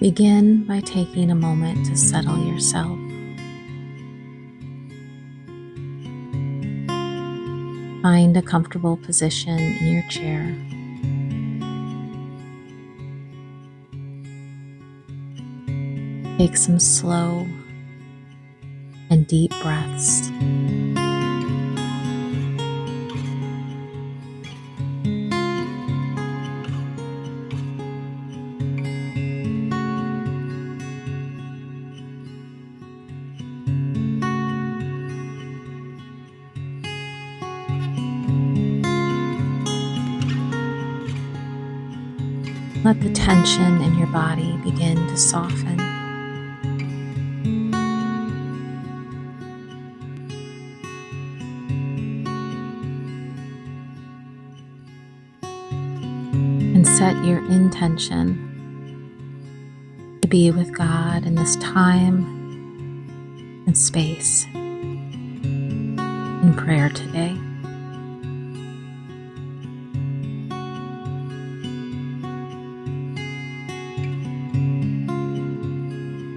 Begin by taking a moment to settle yourself. Find a comfortable position in your chair. Take some slow and deep breaths. Let the tension in your body begin to soften. And set your intention to be with God in this time and space in prayer today.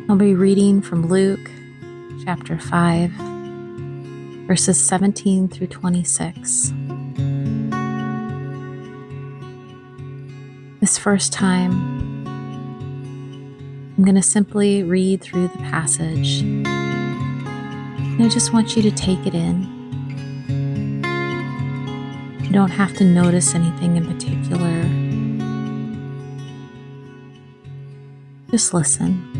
I'll be reading from Luke chapter 5, verses 17 through 26. This first time, I'm going to simply read through the passage, and I just want you to take it in. You don't have to notice anything in particular. Just listen.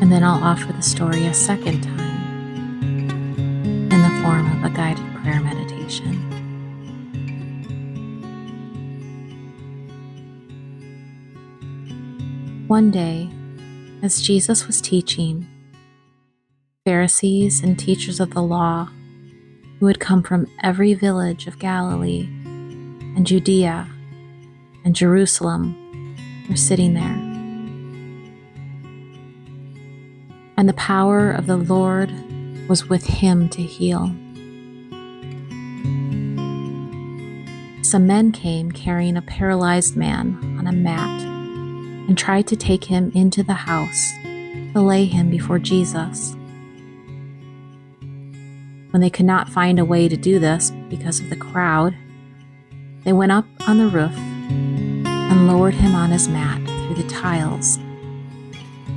And then I'll offer the story a second time in the form of a guided prayer meditation. One day, as Jesus was teaching, Pharisees and teachers of the law who had come from every village of Galilee and Judea and Jerusalem were sitting there. And the power of the Lord was with him to heal. Some men came carrying a paralyzed man on a mat and tried to take him into the house to lay him before Jesus. When they could not find a way to do this because of the crowd, they went up on the roof and lowered him on his mat through the tiles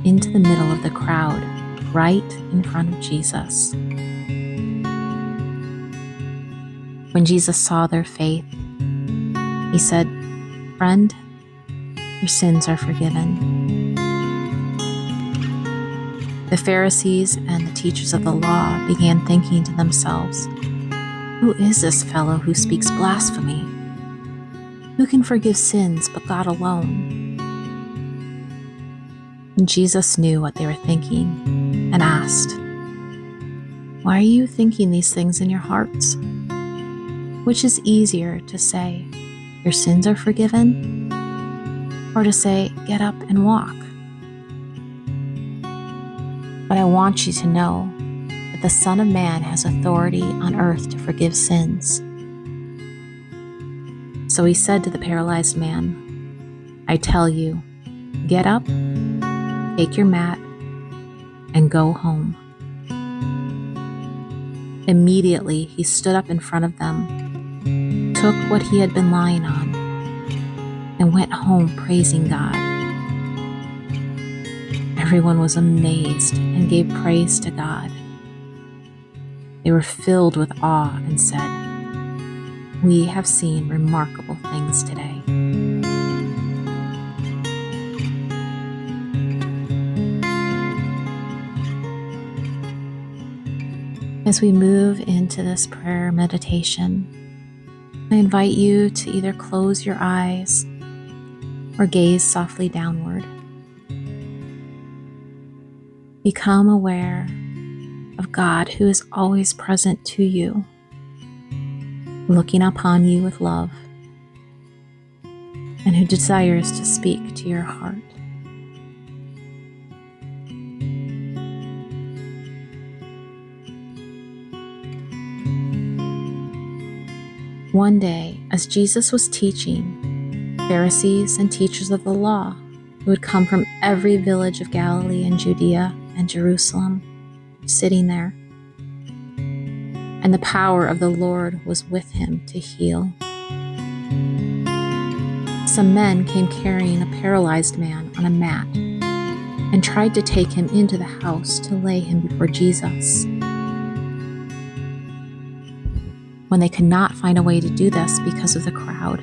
into the middle of the crowd, right in front of Jesus. When Jesus saw their faith, he said, "Friend, your sins are forgiven." The Pharisees and the teachers of the law began thinking to themselves, "Who is this fellow who speaks blasphemy? Who can forgive sins but God alone?" And Jesus knew what they were thinking and asked, "Why are you thinking these things in your hearts? Which is easier to say, 'Your sins are forgiven,' or to say, 'Get up and walk'? But I want you to know that the Son of Man has authority on earth to forgive sins." So he said to the paralyzed man, "I tell you, get up, take your mat, and go home." Immediately he stood up in front of them, took what he had been lying on, and went home praising God. Everyone was amazed and gave praise to God. They were filled with awe and said, "We have seen remarkable things today." As we move into this prayer meditation, I invite you to either close your eyes or gaze softly downward. Become aware of God who is always present to you, looking upon you with love, and who desires to speak to your heart. One day, as Jesus was teaching, Pharisees and teachers of the law who had come from every village of Galilee and Judea and Jerusalem were sitting there, and the power of the Lord was with him to heal. Some men came carrying a paralyzed man on a mat and tried to take him into the house to lay him before Jesus. When they could not find a way to do this because of the crowd,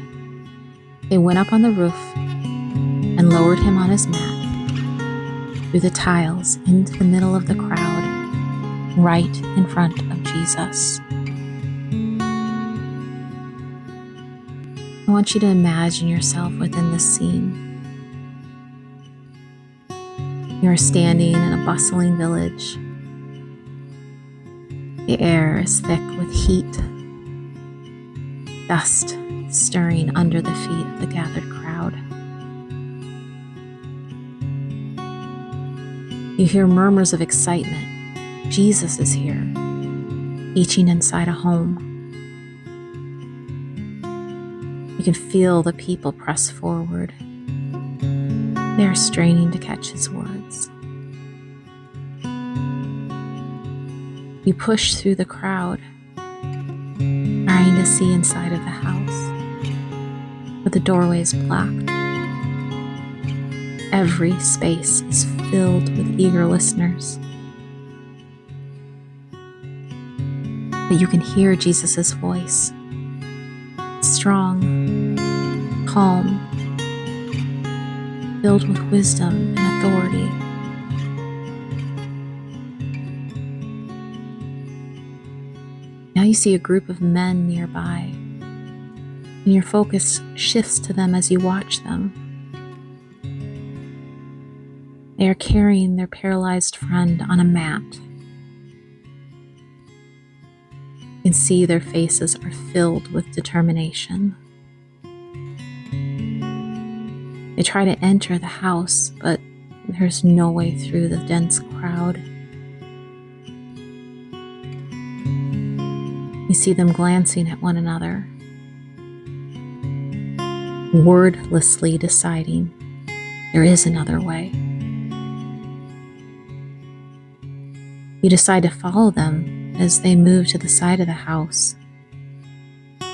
they went up on the roof and lowered him on his mat through the tiles into the middle of the crowd, right in front of Jesus. I want you to imagine yourself within this scene. You are standing in a bustling village. The air is thick with heat, dust stirring under the feet of the gathered crowd. You hear murmurs of excitement. Jesus is here, teaching inside a home. You can feel the people press forward. They are straining to catch his words. You push through the crowd, trying to see inside of the house, but the doorway is blocked. Every space is filled with eager listeners. But you can hear Jesus' voice. It's strong, calm, filled with wisdom and authority. Now you see a group of men nearby, and your focus shifts to them as you watch them. They are carrying their paralyzed friend on a mat. You can see their faces are filled with determination. They try to enter the house, but there's no way through the dense crowd. You see them glancing at one another, wordlessly deciding there is another way. You decide to follow them as they move to the side of the house,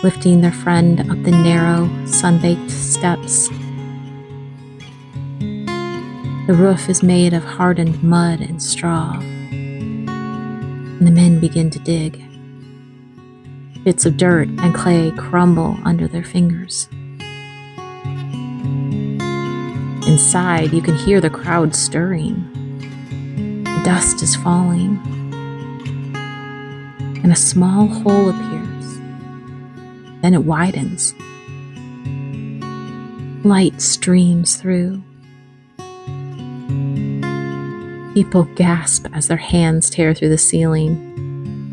lifting their friend up the narrow, sun-baked steps. The roof is made of hardened mud and straw, and the men begin to dig. Bits of dirt and clay crumble under their fingers. Inside, you can hear the crowd stirring. The dust is falling, and a small hole appears. Then it widens. Light streams through. People gasp as their hands tear through the ceiling,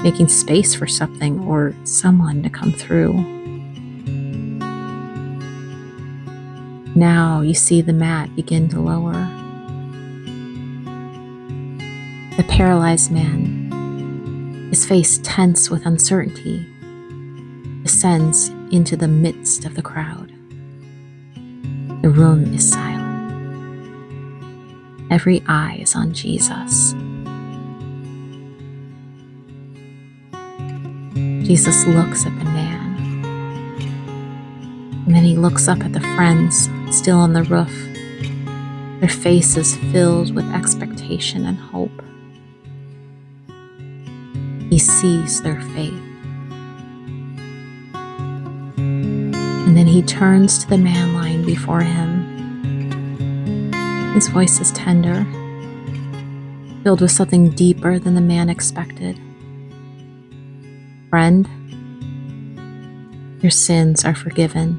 making space for something or someone to come through. Now you see the mat begin to lower. The paralyzed man, his face tense with uncertainty, descends into the midst of the crowd. The room is silent. Every eye is on Jesus. Jesus looks at the man, and then he looks up at the friends still on the roof, their faces filled with expectation and hope. He sees their faith. And then he turns to the man lying before him. His voice is tender, filled with something deeper than the man expected. Friend, your sins are forgiven.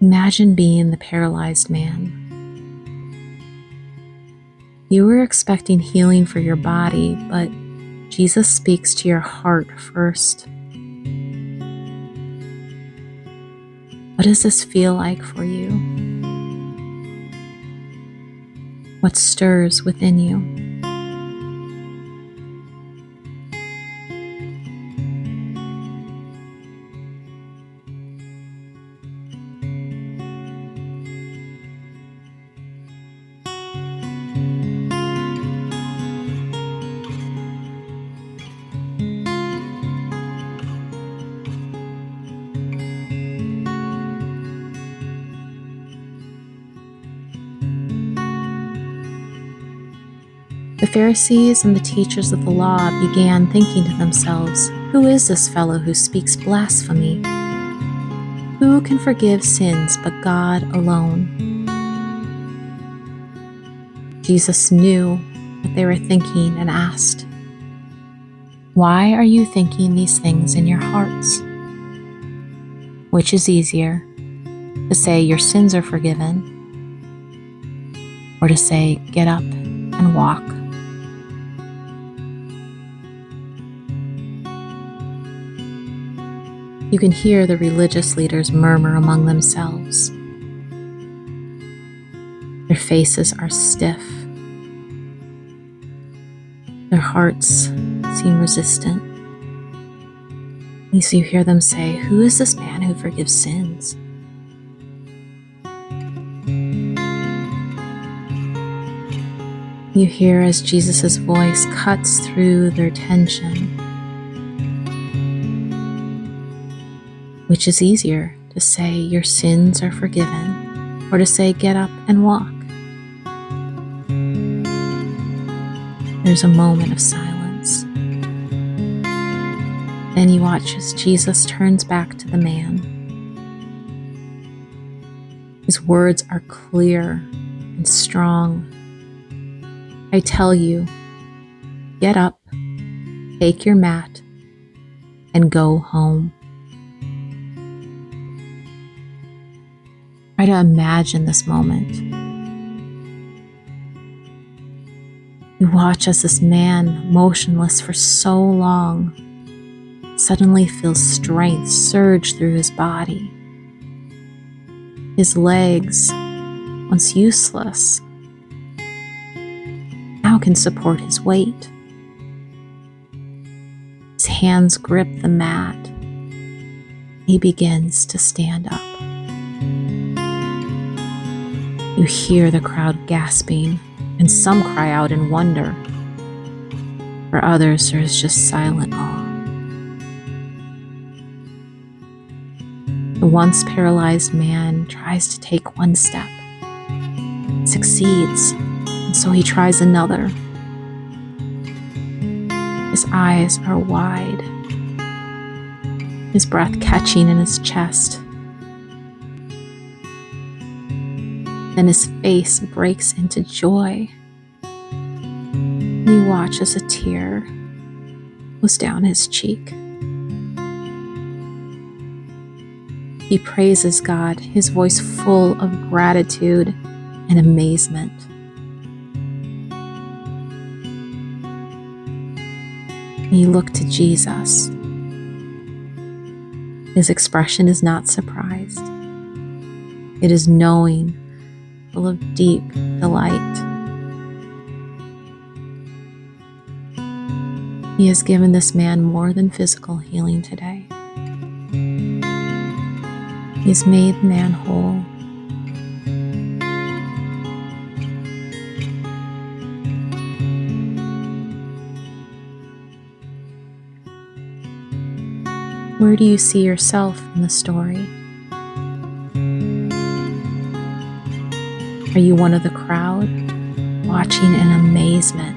Imagine being the paralyzed man. You were expecting healing for your body, but Jesus speaks to your heart first. What does this feel like for you? What stirs within you? The Pharisees and the teachers of the law began thinking to themselves, "Who is this fellow who speaks blasphemy? Who can forgive sins but God alone?" Jesus knew what they were thinking and asked, "Why are you thinking these things in your hearts? Which is easier, to say your sins are forgiven, or to say get up and walk?" You can hear the religious leaders murmur among themselves. Their faces are stiff. Their hearts seem resistant. And so you hear them say, "Who is this man who forgives sins?" You hear as Jesus' voice cuts through their tension. Which is easier, to say your sins are forgiven, or to say get up and walk? There's a moment of silence. Then you watch as Jesus turns back to the man. His words are clear and strong. "I tell you, get up, take your mat, and go home." Try to imagine this moment. You watch as this man, motionless for so long, suddenly feels strength surge through his body. His legs, once useless, now can support his weight. His hands grip the mat. He begins to stand up. You hear the crowd gasping, and some cry out in wonder. For others, there is just silent awe. The once paralyzed man tries to take one step, succeeds, and so he tries another. His eyes are wide, his breath catching in his chest. Then his face breaks into joy. You watch as a tear goes down his cheek. He praises God, his voice full of gratitude and amazement. And you look to Jesus. His expression is not surprised. It is knowing, full of deep delight. He has given this man more than physical healing today. He has made the man whole. Where do you see yourself in the story? Are you one of the crowd, watching in amazement,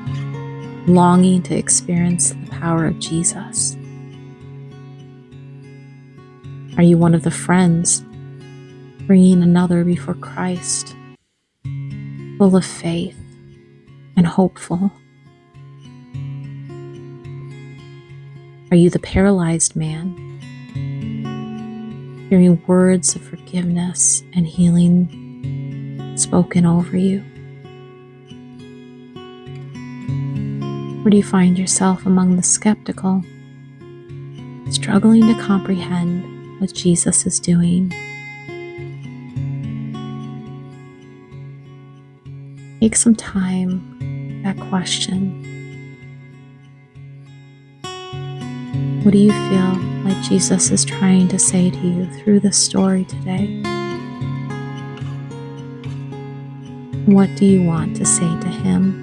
longing to experience the power of Jesus? Are you one of the friends, bringing another before Christ, full of faith and hopeful? Are you the paralyzed man, hearing words of forgiveness and healing spoken over you? Or do you find yourself among the skeptical, struggling to comprehend what Jesus is doing? Take some time with that question. What do you feel like Jesus is trying to say to you through this story today? What do you want to say to him?